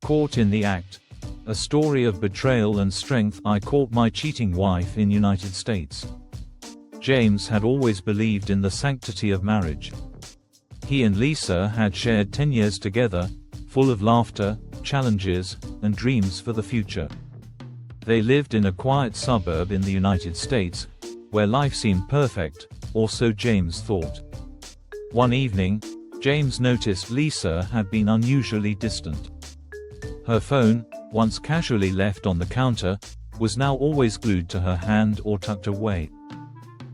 Caught in the Act. A story of betrayal and strength. I caught my cheating wife in United States. James had always believed in the sanctity of marriage. He and Lisa had shared 10 years together, full of laughter, challenges, and dreams for the future. They lived in a quiet suburb in the United States, where life seemed perfect, or so James thought. One evening, James noticed Lisa had been unusually distant. Her phone, once casually left on the counter, was now always glued to her hand or tucked away.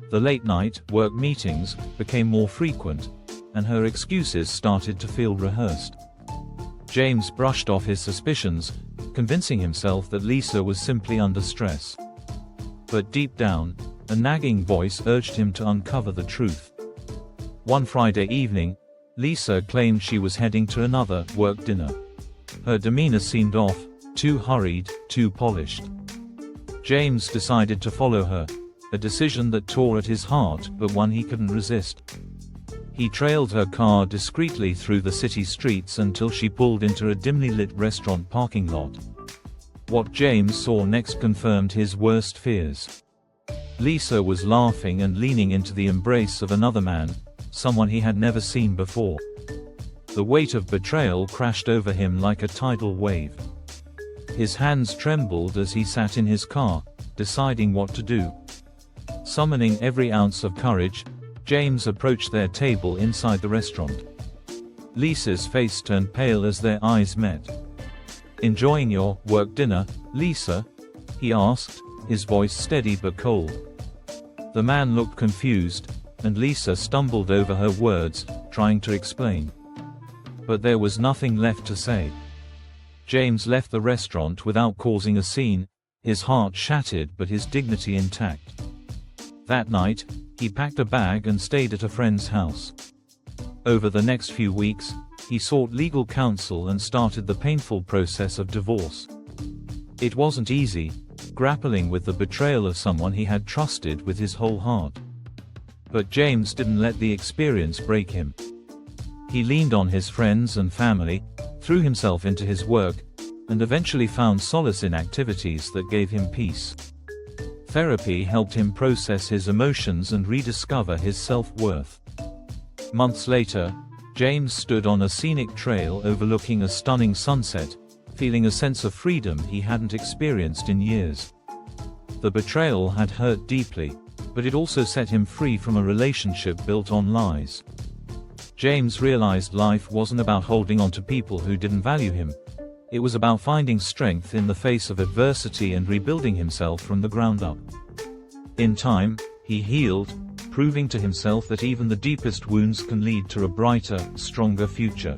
The late-night work meetings became more frequent, and her excuses started to feel rehearsed. James brushed off his suspicions, convincing himself that Lisa was simply under stress. But deep down, a nagging voice urged him to uncover the truth. One Friday evening, Lisa claimed she was heading to another work dinner. Her demeanor seemed off, too hurried, too polished. James decided to follow her, a decision that tore at his heart, but one he couldn't resist. He trailed her car discreetly through the city streets until she pulled into a dimly lit restaurant parking lot. What James saw next confirmed his worst fears. Lisa was laughing and leaning into the embrace of another man, someone he had never seen before. The weight of betrayal crashed over him like a tidal wave. His hands trembled as he sat in his car, deciding what to do. Summoning every ounce of courage, James approached their table inside the restaurant. Lisa's face turned pale as their eyes met. "Enjoying your work dinner, Lisa?" he asked, his voice steady but cold. The man looked confused, and Lisa stumbled over her words, trying to explain. But there was nothing left to say. James left the restaurant without causing a scene, his heart shattered but his dignity intact. That night, he packed a bag and stayed at a friend's house. Over the next few weeks, he sought legal counsel and started the painful process of divorce. It wasn't easy, grappling with the betrayal of someone he had trusted with his whole heart. But James didn't let the experience break him. He leaned on his friends and family, threw himself into his work, and eventually found solace in activities that gave him peace. Therapy helped him process his emotions and rediscover his self-worth. Months later, James stood on a scenic trail overlooking a stunning sunset, feeling a sense of freedom he hadn't experienced in years. The betrayal had hurt deeply, but it also set him free from a relationship built on lies. James realized life wasn't about holding on to people who didn't value him. It was about finding strength in the face of adversity and rebuilding himself from the ground up. In time, he healed, proving to himself that even the deepest wounds can lead to a brighter, stronger future.